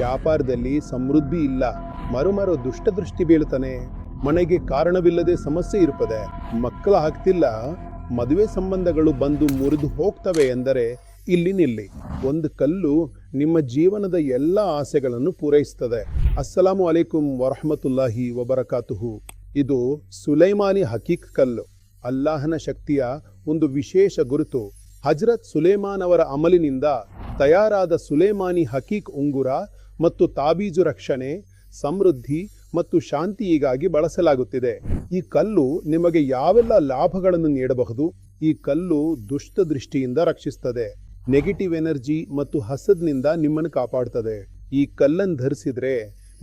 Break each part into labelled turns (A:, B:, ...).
A: ವ್ಯಾಪಾರದಲ್ಲಿ ಸಮೃದ್ಧಿ ಇಲ್ಲ, ಮರು ದುಷ್ಟದೃಷ್ಟಿ ಬೀಳುತ್ತಾನೆ, ಮನೆಗೆ ಕಾರಣವಿಲ್ಲದೆ ಸಮಸ್ಯೆ ಇರುತ್ತದೆ, ಮಕ್ಕಳು ಆಗ್ತಿಲ್ಲ, ಮದುವೆ ಸಂಬಂಧಗಳು ಬಂದು ಮುರಿದು ಹೋಗ್ತವೆ ಎಂದರೆ ಇಲ್ಲಿ ನಿಲ್ಲಿ. ಒಂದು ಕಲ್ಲು ನಿಮ್ಮ ಜೀವನದ ಎಲ್ಲ ಆಸೆಗಳನ್ನು ಪೂರೈಸುತ್ತದೆ. ಅಸ್ಸಲಾಮು ಅಲೈಕುಂ ವರಹಮತುಲ್ಲಾಹಿ ವಬರಕಾತುಹು. ಇದು ಸುಲೈಮಾನಿ ಹಕೀಕ್ ಕಲ್ಲು, ಅಲ್ಲಾಹನ ಶಕ್ತಿಯ ಒಂದು ವಿಶೇಷ ಗುರುತು. ಹಜರತ್ ಸುಲೇಮಾನ್ ಅವರ ಅಮಲಿನಿಂದ ತಯಾರಾದ ಸುಲೇಮಾನಿ ಹಕೀಕ್ ಉಂಗುರ ಮತ್ತು ತಾಬೀಜು ರಕ್ಷಣೆ, ಸಮೃದ್ಧಿ ಮತ್ತು ಶಾಂತಿಗಾಗಿ ಬಳಸಲಾಗುತ್ತಿದೆ. ಈ ಕಲ್ಲು ನಿಮಗೆ ಯಾವೆಲ್ಲ ಲಾಭಗಳನ್ನು ನೀಡಬಹುದು? ಈ ಕಲ್ಲು ದುಷ್ಟ ದೃಷ್ಟಿಯಿಂದ ರಕ್ಷಿಸುತ್ತದೆ, ನೆಗೆಟಿವ್ ಎನರ್ಜಿ ಮತ್ತು ಹಸದ್ನಿಂದ ನಿಮ್ಮನ್ನು ಕಾಪಾಡುತ್ತದೆ. ಈ ಕಲ್ಲನ್ನು ಧರಿಸಿದ್ರೆ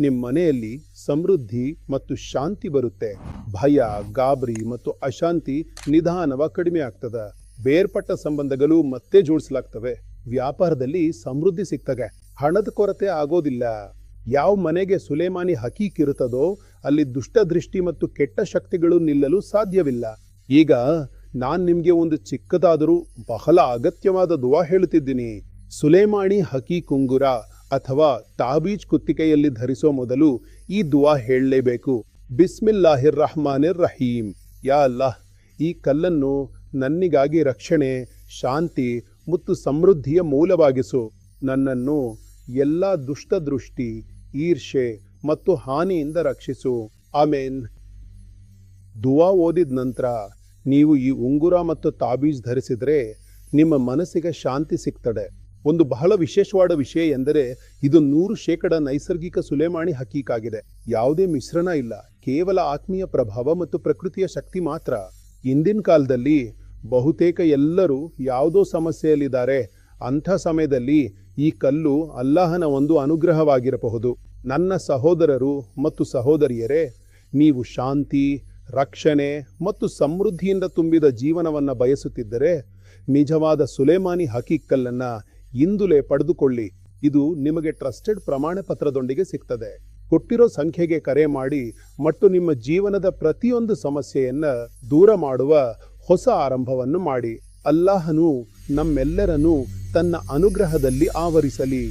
A: ನಿಮ್ಮ ಮನೆಯಲ್ಲಿ ಸಮೃದ್ಧಿ ಮತ್ತು ಶಾಂತಿ ಬರುತ್ತೆ. ಭಯ, ಗಾಬರಿ ಮತ್ತು ಅಶಾಂತಿ ನಿಧಾನವಾಗಿ ಕಡಿಮೆ ಆಗ್ತದೆ. ಬೇರ್ಪಟ್ಟ ಸಂಬಂಧಗಳು ಮತ್ತೆ ಜೋಡಿಸಲಾಗ್ತವೆ. ವ್ಯಾಪಾರದಲ್ಲಿ ಸಮೃದ್ಧಿ ಸಿಗ್ತದೆ, ಹಣದ ಕೊರತೆ ಆಗೋದಿಲ್ಲ. ಯಾವ ಮನೆಗೆ ಸುಲೇಮಾನಿ ಹಕೀಕ್ ಇರುತ್ತದೋ ಅಲ್ಲಿ ದುಷ್ಟ ದೃಷ್ಟಿ ಮತ್ತು ಕೆಟ್ಟ ಶಕ್ತಿಗಳು ನಿಲ್ಲಲು ಸಾಧ್ಯವಿಲ್ಲ. ಈಗ ನಾನ್ ನಿಮ್ಗೆ ಒಂದು ಚಿಕ್ಕದಾದರೂ ಬಹಳ ಅಗತ್ಯವಾದ ದುವಾ ಹೇಳುತ್ತಿದ್ದೀನಿ. ಸುಲೇಮಾನಿ ಹಕೀಕ್ ಉಂಗುರ ಅಥವಾ ತಾಬೀಜ್ ಕುತ್ತಿಗೆಯಲ್ಲಿ ಧರಿಸೋ ಮೊದಲು ಈ ದುವಾ ಹೇಳಲೇಬೇಕು. ಬಿಸ್ಮಿಲ್ಲಾಹಿರ್ ರಹಮಾನಿರ್ ರಹೀಂ. ಯಾ ಅಲ್ಲಾಹ್, ಈ ಕಲ್ಲನ್ನು ನನ್ನಿಗಾಗಿ ರಕ್ಷಣೆ, ಶಾಂತಿ ಮತ್ತು ಸಮೃದ್ಧಿಯ ಮೂಲವಾಗಿಸು. ನನ್ನನ್ನು ಎಲ್ಲ ದುಷ್ಟ ದೃಷ್ಟಿ, ಈರ್ಷೆ ಮತ್ತು ಹಾನಿಯಿಂದ ರಕ್ಷಿಸು. ಆಮೇನ್. ದುವಾ ಓದಿದ ನಂತರ ನೀವು ಈ ಉಂಗುರ ಮತ್ತು ತಾಬೀಜ್ ಧರಿಸಿದ್ರೆ ನಿಮ್ಮ ಮನಸ್ಸಿಗೆ ಶಾಂತಿ ಸಿಗ್ತದೆ. ಒಂದು ಬಹಳ ವಿಶೇಷವಾದ ವಿಷಯ ಎಂದರೆ ಇದು 100% ನೈಸರ್ಗಿಕ ಸುಲೇಮಾನಿ ಹಕೀಕ್ ಆಗಿದೆ. ಯಾವುದೇ ಮಿಶ್ರಣ ಇಲ್ಲ, ಕೇವಲ ಆತ್ಮೀಯ ಪ್ರಭಾವ ಮತ್ತು ಪ್ರಕೃತಿಯ ಶಕ್ತಿ ಮಾತ್ರ. ಇಂದಿನ ಕಾಲದಲ್ಲಿ ಬಹುತೇಕ ಎಲ್ಲರೂ ಯಾವುದೋ ಸಮಸ್ಯೆಯಲ್ಲಿದ್ದಾರೆ. ಅಂಥ ಸಮಯದಲ್ಲಿ ಈ ಕಲ್ಲು ಅಲ್ಲಾಹನ ಒಂದು ಅನುಗ್ರಹವಾಗಿರಬಹುದು. ನನ್ನ ಸಹೋದರರು ಮತ್ತು ಸಹೋದರಿಯರೇ, ನೀವು ಶಾಂತಿ, ರಕ್ಷಣೆ ಮತ್ತು ಸಮೃದ್ಧಿಯಿಂದ ತುಂಬಿದ ಜೀವನವನ್ನು ಬಯಸುತ್ತಿದ್ದರೆ ನಿಜವಾದ ಸುಲೇಮಾನಿ ಹಕೀಕ್ ಕಲ್ಲನ್ನು ಇಂದುಲೇ ಪಡೆದುಕೊಳ್ಳಿ. ಇದು ನಿಮಗೆ ಟ್ರಸ್ಟೆಡ್ ಪ್ರಮಾಣ ಪತ್ರದೊಂದಿಗೆ ಸಿಗ್ತದೆ. ಕೊಟ್ಟಿರೋ ಸಂಖ್ಯೆಗೆ ಕರೆ ಮಾಡಿ ಮತ್ತು ನಿಮ್ಮ ಜೀವನದ ಪ್ರತಿಯೊಂದು ಸಮಸ್ಯೆಯನ್ನ ದೂರ ಮಾಡುವ ಹೊಸ ಆರಂಭವನ್ನು ಮಾಡಿ. ಅಲ್ಲಾಹನು ನಮ್ಮೆಲ್ಲರನ್ನೂ ತನ್ನ ಅನುಗ್ರಹದಲ್ಲಿ ಆವರಿಸಲಿ.